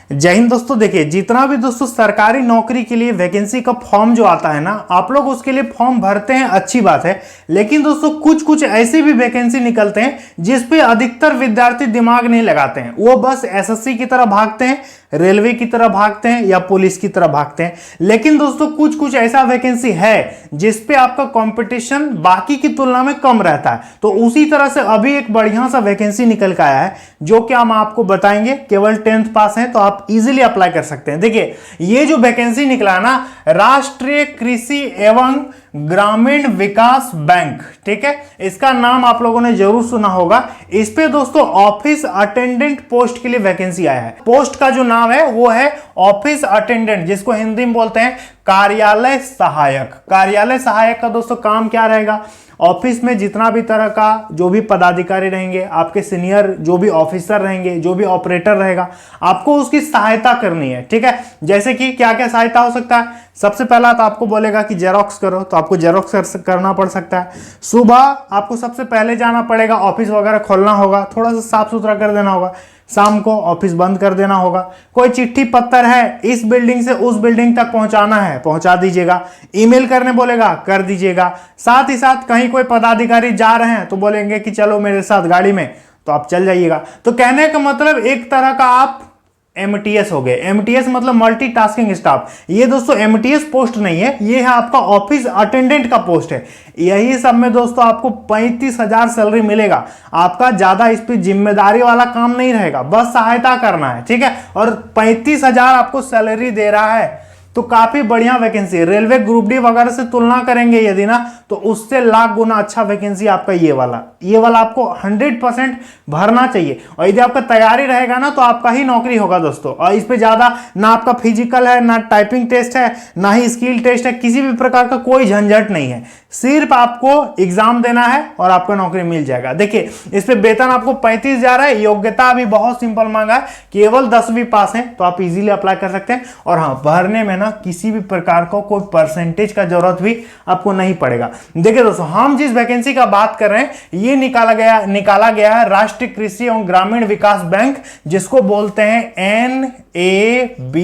जय हिंद दोस्तों। देखिए, जितना भी दोस्तों सरकारी नौकरी के लिए वैकेंसी का फॉर्म जो आता है ना, आप लोग उसके लिए फॉर्म भरते हैं, अच्छी बात है। लेकिन दोस्तों कुछ कुछ ऐसे भी वैकेंसी निकलते हैं जिस पे अधिकतर विद्यार्थी दिमाग नहीं लगाते हैं। वो बस एसएससी की तरह भागते हैं, रेलवे की तरह भागते हैं या पुलिस की तरह भागते हैं। लेकिन दोस्तों कुछ कुछ ऐसा वैकेंसी है जिस पे आपका कंपटीशन बाकी की तुलना में कम रहता है। तो उसी तरह से अभी एक बढ़िया सा वैकेंसी निकल के आया है जो कि हम आपको बताएंगे। केवल 10th पास है तो आप इजीली अप्लाई कर सकते हैं। देखिए, ये जो वैकेंसी निकला है ना, राष्ट्रीय कृषि एवं ग्रामीण विकास बैंक, ठीक है, इसका नाम आप लोगों ने जरूर सुना होगा। इस पे दोस्तों ऑफिस अटेंडेंट पोस्ट के लिए वैकेंसी आया है। पोस्ट का जो नाम है वो है ऑफिस अटेंडेंट, जिसको हिंदी में बोलते हैं कार्यालय सहायक। कार्यालय सहायक का दोस्तों काम क्या रहेगा? ऑफिस में जितना भी तरह का जो भी पदाधिकारी रहेंगे, आपके सीनियर जो भी ऑफिसर रहेंगे, जो भी ऑपरेटर रहेगा, आपको उसकी सहायता करनी है। ठीक है, जैसे कि क्या क्या सहायता हो सकता है? सबसे पहला तो आपको बोलेगा कि जेरोक्स करो, तो आपको जेरोक्स करना पड़ सकता है। सुबह आपको सबसे पहले जाना पड़ेगा, ऑफिस वगैरह खोलना होगा, थोड़ा सा साफ सुथरा कर देना होगा। शाम को ऑफिस बंद कर देना होगा। कोई चिट्ठी पत्र है, इस बिल्डिंग से उस बिल्डिंग तक पहुंचाना है, पहुंचा दीजिएगा। ईमेल करने बोलेगा, कर दीजिएगा। साथ ही साथ कहीं कोई पदाधिकारी जा रहे हैं तो बोलेंगे कि चलो मेरे साथ गाड़ी में, तो आप चल जाइएगा। तो कहने का मतलब एक तरह का आप एमटीएस हो गए। एमटीएस मतलब मल्टीटास्किंग स्टाफ। ये दोस्तों एमटीएस पोस्ट नहीं है, ये है आपका ऑफिस अटेंडेंट का पोस्ट है। यही सब में दोस्तों आपको 35,000 सैलरी मिलेगा। आपका ज्यादा इस पे जिम्मेदारी वाला काम नहीं रहेगा, बस सहायता करना है। ठीक है, और 35,000 आपको सैलरी दे रहा है, तो काफी बढ़िया वैकेंसी है। रेलवे ग्रुप डी वगैरह से तुलना करेंगे यदि ना, तो उससे लाख गुना अच्छा वैकेंसी आपका ये वाला आपको 100% भरना चाहिए। और यदि आपका तैयारी रहेगा ना, तो आपका ही नौकरी होगा दोस्तों। और इस पे ज्यादा ना आपका फिजिकल है, ना टाइपिंग टेस्ट है, ना ही स्किल टेस्ट है, किसी भी प्रकार का कोई झंझट नहीं है। सिर्फ आपको एग्जाम देना है और आपको नौकरी मिल जाएगा। देखिए, इस पे वेतन आपको 35,000 है। योग्यता भी बहुत सिंपल मांगा है, केवल 10वीं पास है, तो आप इजीली अप्लाई कर सकते हैं। और हाँ, भरने में ना किसी भी प्रकार का कोई परसेंटेज का जरूरत भी आपको नहीं पड़ेगा। देखिए दोस्तों, हम जिस वैकेंसी का बात कर रहे हैं, ये निकाला गया है राष्ट्रीय कृषि एवं ग्रामीण विकास बैंक, जिसको बोलते हैं NABARD।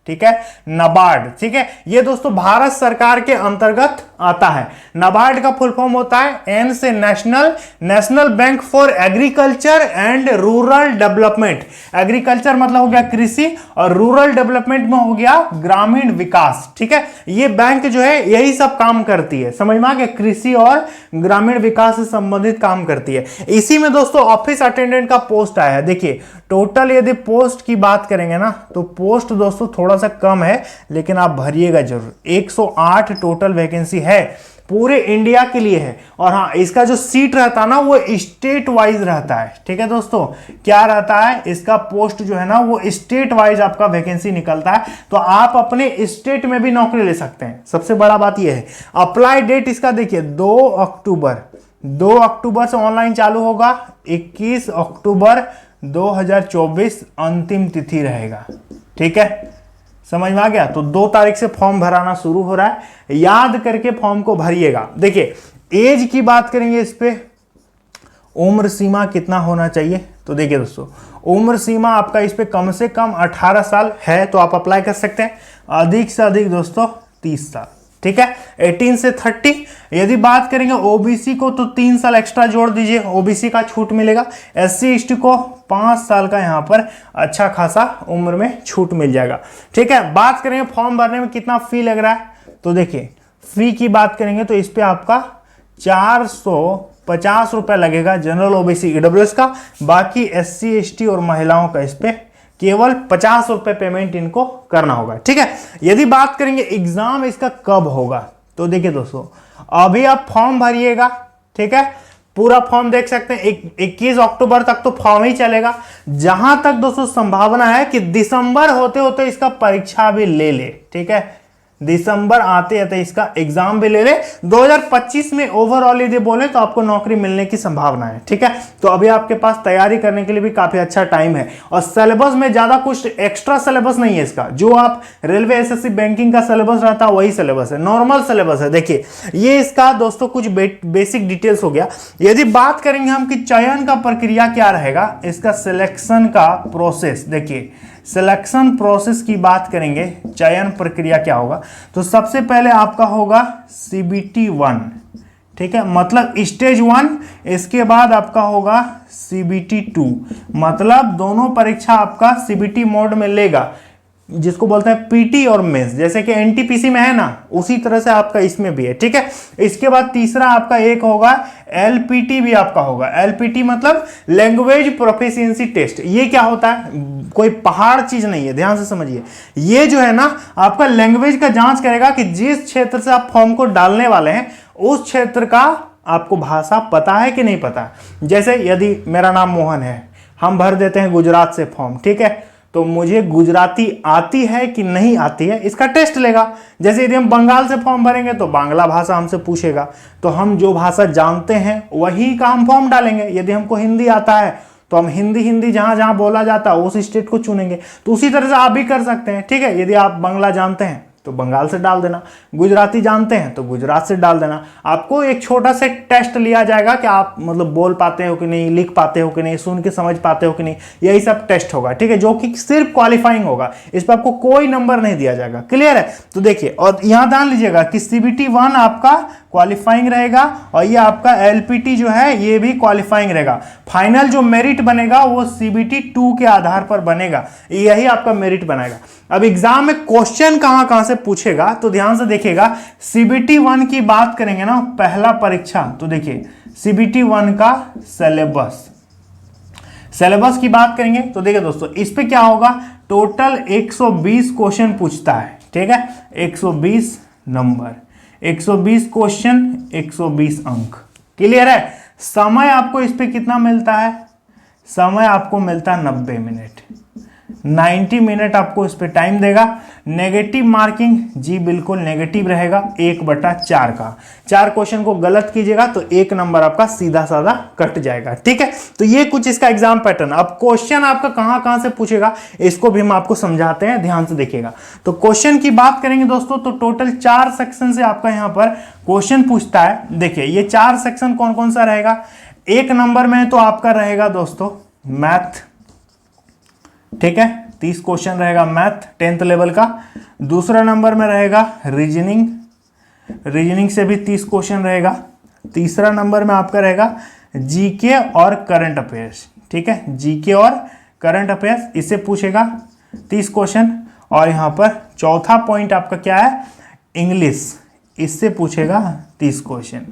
ठीक है, नाबार्ड। ठीक है, ये दोस्तों भारत सरकार के अंतर्गत आता है। नाबार्ड का फुल फॉर्म होता है एन से national bank for agriculture and rural development. Agriculture मतलब हो गया कृषि, और रूरल डेवलपमेंट में हो गया ग्रामीण विकास। ठीक है, ये बैंक जो है यही सब काम करती है। समझ में आ गया? कृषि और ग्रामीण विकास से संबंधित काम करती है। इसी में दोस्तों ऑफिस अटेंडेंट का पोस्ट आया है। देखिए, टोटल यदि पोस्ट की बात करेंगे ना, तो पोस्ट दोस्तों थोड़ा सा कम है, लेकिन आप भरिएगा जरूर। 108 टोटल वैकेंसी है, पूरे इंडिया के लिए है। और हाँ, इसका जो सीट रहता है ना, वो स्टेट वाइज रहता है। ठीक है दोस्तों, क्या रहता है इसका पोस्ट जो है ना, वो स्टेट वाइज आपका वैकेंसी निकलता है। तो आप अपने स्टेट में भी नौकरी ले सकते हैं। सबसे बड़ा बात यह है। अप्लाई डेट इसका देखिए 2 अक्टूबर से ऑनलाइन चालू होगा। 21 अक्टूबर 2024 अंतिम तिथि रहेगा। ठीक है, समझ में आ गया? तो 2 तारीख से फॉर्म भराना शुरू हो रहा है, याद करके फॉर्म को भरिएगा। देखिए, एज की बात करेंगे, इस पे उम्र सीमा कितना होना चाहिए, तो देखिए दोस्तों, उम्र सीमा आपका इस पे कम से कम 18 साल है, तो आप अप्लाई कर सकते हैं। अधिक से अधिक दोस्तों 30 साल। ठीक है, 18 से 30। यदि बात करेंगे ओबीसी को, तो 3 साल एक्स्ट्रा जोड़ दीजिए, ओबीसी का छूट मिलेगा। एससी एसटी को 5 साल का यहां पर अच्छा खासा उम्र में छूट मिल जाएगा। ठीक है, बात करेंगे फॉर्म भरने में कितना फी लग रहा है, तो देखिए फी की बात करेंगे तो इस पे आपका 450 रुपए लगेगा जनरल ओबीसी ईडब्ल्यूएस का। बाकी एससी एसटी और महिलाओं का इस पे केवल 50 रुपए पेमेंट इनको करना होगा। ठीक है, यदि बात करेंगे एग्जाम इसका कब होगा, तो देखिए दोस्तों, अभी आप फॉर्म भरिएगा। ठीक है, पूरा फॉर्म देख सकते हैं। 21 अक्टूबर तक तो फॉर्म ही चलेगा। जहां तक दोस्तों संभावना है कि दिसंबर होते होते इसका परीक्षा भी ले ले। ठीक है, दिसंबर आते आते इसका एग्जाम भी ले ले। 2025 में ओवरऑल यदि बोले तो आपको नौकरी मिलने की संभावना है। ठीक है, तो अभी आपके पास तैयारी करने के लिए भी काफी अच्छा टाइम है। और सिलेबस में ज्यादा कुछ एक्स्ट्रा सिलेबस नहीं है इसका, जो आप रेलवे एसएससी बैंकिंग का सिलेबस रहता है वही सिलेबस है, नॉर्मल सिलेबस है। देखिए ये इसका दोस्तों कुछ बेसिक डिटेल्स हो गया। यदि बात करेंगे हम कि चयन का प्रक्रिया क्या रहेगा, इसका सिलेक्शन का प्रोसेस, देखिए सिलेक्शन प्रोसेस की बात करेंगे, चयन प्रक्रिया क्या होगा, तो सबसे पहले आपका होगा CBT 1। ठीक है, मतलब स्टेज 1, इसके बाद आपका होगा CBT 2, मतलब दोनों परीक्षा आपका CBT मोड में लेगा, जिसको बोलते हैं पीटी और मेंस, जैसे कि एनटीपीसी में है ना, उसी तरह से आपका इसमें भी है। ठीक है, इसके बाद तीसरा आपका एक होगा एलपीटी भी आपका होगा। एलपीटी मतलब लैंग्वेज प्रोफिशिएंसी टेस्ट। ये क्या होता है, कोई पहाड़ चीज नहीं है, ध्यान से समझिए। ये जो है ना आपका लैंग्वेज का जांच करेगा कि जिस क्षेत्र से आप फॉर्म को डालने वाले हैं उस क्षेत्र का आपको भाषा पता है कि नहीं पता। जैसे यदि मेरा नाम मोहन है, हम भर देते हैं गुजरात से फॉर्म, ठीक है, तो मुझे गुजराती आती है कि नहीं आती है इसका टेस्ट लेगा। जैसे यदि हम बंगाल से फॉर्म भरेंगे तो बांग्ला भाषा हमसे पूछेगा, तो हम जो भाषा जानते हैं वही का हम फॉर्म डालेंगे। यदि हमको हिंदी आता है तो हम हिंदी जहां जहां बोला जाता है उस स्टेट को चुनेंगे। तो उसी तरह से आप भी कर सकते हैं। ठीक है, यदि आप बांग्ला जानते हैं तो बंगाल से डाल देना, गुजराती जानते हैं तो गुजरात से डाल देना। आपको एक छोटा सा टेस्ट लिया जाएगा कि आप मतलब बोल पाते हो कि नहीं, लिख पाते हो कि नहीं, सुन के समझ पाते हो कि नहीं, यही सब टेस्ट होगा। ठीक है, जो कि सिर्फ क्वालिफाइंग होगा, इस पर आपको कोई नंबर नहीं दिया जाएगा। क्लियर है, तो देखिए, और यहां ध्यान लीजिएगा कि CBT 1 आपका क्वालिफाइंग रहेगा और ये आपका LPT जो है ये भी क्वालिफाइंग रहेगा। फाइनल जो मेरिट बनेगा वो CBT 2 के आधार पर बनेगा, यही आपका मेरिट बनेगा। अब एग्जाम में क्वेश्चन कहां से पूछेगा, तो ध्यान से देखिएगा। CBT 1 की बात करेंगे ना, पहला परीक्षा, तो देखिए CBT 1 का सिलेबस की बात करेंगे तो देखिए दोस्तों, इस पे क्या होगा, टोटल 120 क्वेश्चन पूछता है। ठीक है, 120 नंबर, 120 क्वेश्चन, 120 अंक। क्लियर है। समय आपको इस पे कितना मिलता है, समय आपको मिलता है 90 मिनट, 90 मिनट आपको इस पे टाइम देगा। नेगेटिव मार्किंग, जी बिल्कुल नेगेटिव रहेगा, 1/4 का। 4 क्वेश्चन को गलत कीजिएगा तो 1 नंबर आपका सीधा साधा कट जाएगा। ठीक है, तो ये कुछ इसका एग्जाम पैटर्न। अब क्वेश्चन आपका कहां से पूछेगा इसको भी हम आपको समझाते हैं, ध्यान से देखिएगा। तो क्वेश्चन की बात करेंगे दोस्तों, तो टोटल 4 सेक्शन से आपका यहां पर क्वेश्चन पूछता है। देखिए ये 4 सेक्शन कौन कौन सा रहेगा। 1 नंबर में तो आपका रहेगा दोस्तों मैथ, ठीक है, 30 क्वेश्चन रहेगा मैथ 10th लेवल का। दूसरा नंबर में रहेगा रीजनिंग, रीजनिंग से भी 30 क्वेश्चन रहेगा। तीसरा नंबर में आपका रहेगा जीके और करंट अफेयर्स, ठीक है, जीके और करंट अफेयर्स, इससे पूछेगा 30 क्वेश्चन। और यहां पर चौथा पॉइंट आपका क्या है, इंग्लिश, इससे पूछेगा 30 क्वेश्चन।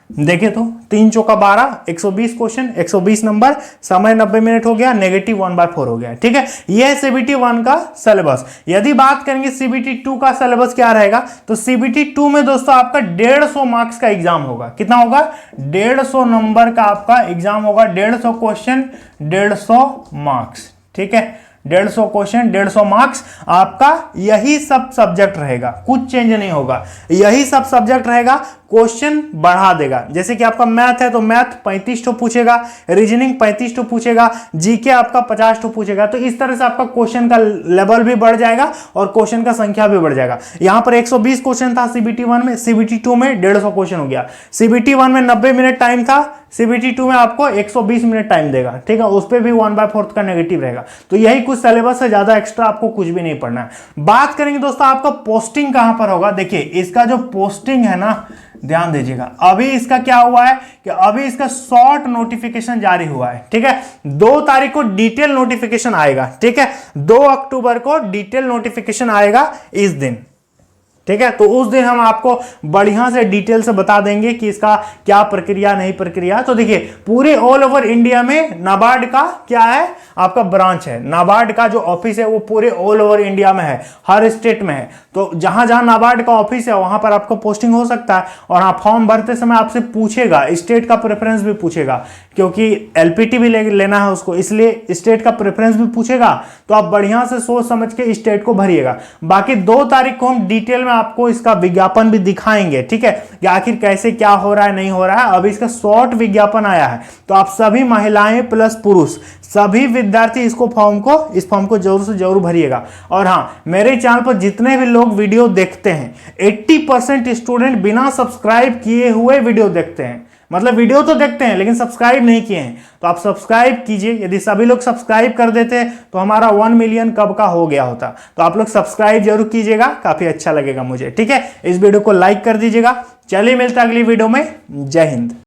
देखिए तो 3 चौका 12, 120 क्वेश्चन, 120 नंबर, समय 90 मिनट हो गया, नेगेटिव 1/4 हो गया। ठीक है, यह है CBT 1 का सिलेबस। यदि बात करेंगे CBT 2 का सिलेबस क्या रहेगा, तो CBT 2 में दोस्तों आपका 150 मार्क्स का एग्जाम होगा। कितना होगा, 150 नंबर का आपका एग्जाम होगा, 150 क्वेश्चन, 150 मार्क्स। ठीक है, 150 क्वेश्चन, 150 मार्क्स आपका, यही सब सब्जेक्ट रहेगा, कुछ चेंज नहीं होगा, यही सब सब्जेक्ट रहेगा। क्वेश्चन बढ़ा देगा, जैसे कि आपका मैथ है तो मैथ 35 तो पूछेगा, रीजनिंग 35 तो पूछेगा, जीके आपका 50 तो पूछेगा। तो इस तरह से आपका क्वेश्चन का लेवल भी बढ़ जाएगा और क्वेश्चन का संख्या भी बढ़ जाएगा। यहां पर 120 क्वेश्चन था CBT 1 में, CBT 2 में 150 क्वेश्चन हो गया। CBT 1 में 90 मिनट टाइम था, CBT 2 में आपको 120 मिनट टाइम देगा। ठीक है, उस पर भी 1/4 का नेगेटिव रहेगा। तो यही कुछ सिलेबस है, ज्यादा एक्स्ट्रा आपको कुछ भी नहीं पढ़ना है। बात करेंगे दोस्तों आपका पोस्टिंग कहां पर होगा। देखिए इसका जो पोस्टिंग है ना, ध्यान दीजिएगा, अभी इसका क्या हुआ है कि अभी इसका शॉर्ट नोटिफिकेशन जारी हुआ है। ठीक है, 2 तारीख को डिटेल नोटिफिकेशन आएगा। ठीक है, 2 अक्टूबर को डिटेल नोटिफिकेशन आएगा इस दिन। ठीक है, तो उस दिन हम आपको बढ़िया से डिटेल से बता देंगे कि इसका क्या प्रक्रिया, नहीं प्रक्रिया। तो देखिए पूरे ऑल ओवर इंडिया में नाबार्ड का क्या है, आपका ब्रांच है। नाबार्ड का जो ऑफिस है वो पूरे ऑल ओवर इंडिया में है, हर स्टेट में है। तो जहां जहां नाबार्ड का ऑफिस है वहां पर आपको पोस्टिंग हो सकता है। और हाँ, फॉर्म भरते समय आपसे पूछेगा, स्टेट का प्रेफरेंस भी पूछेगा, क्योंकि LPT भी लेना है उसको, इसलिए स्टेट का प्रेफरेंस भी पूछेगा। तो आप बढ़िया से सोच समझ के स्टेट को भरिएगा। बाकी 2 तारीख को हम डिटेल में आपको इसका विज्ञापन भी दिखाएंगे, ठीक है, कि आखिर कैसे क्या हो रहा है नहीं हो रहा है। अभी इसका शॉर्ट विज्ञापन आया है, तो आप सभी महिलाएं प्लस पुरुष सभी विद्यार्थी इस फॉर्म को जरूर से जरूर भरिएगा। और हाँ, मेरे चैनल पर जितने भी लोग वीडियो देखते हैं 80% स्टूडेंट बिना सब्सक्राइब किए हुए वीडियो देखते हैं। मतलब वीडियो तो देखते हैं लेकिन सब्सक्राइब नहीं किए हैं, तो आप सब्सक्राइब कीजिए। यदि सभी लोग सब्सक्राइब कर देते तो हमारा 1 मिलियन कब का हो गया होता। तो आप लोग सब्सक्राइब जरूर कीजिएगा, काफी अच्छा लगेगा मुझे, ठीक है। इस वीडियो को लाइक कर दीजिएगा। चलिए मिलते हैं अगली वीडियो में। जय हिंद।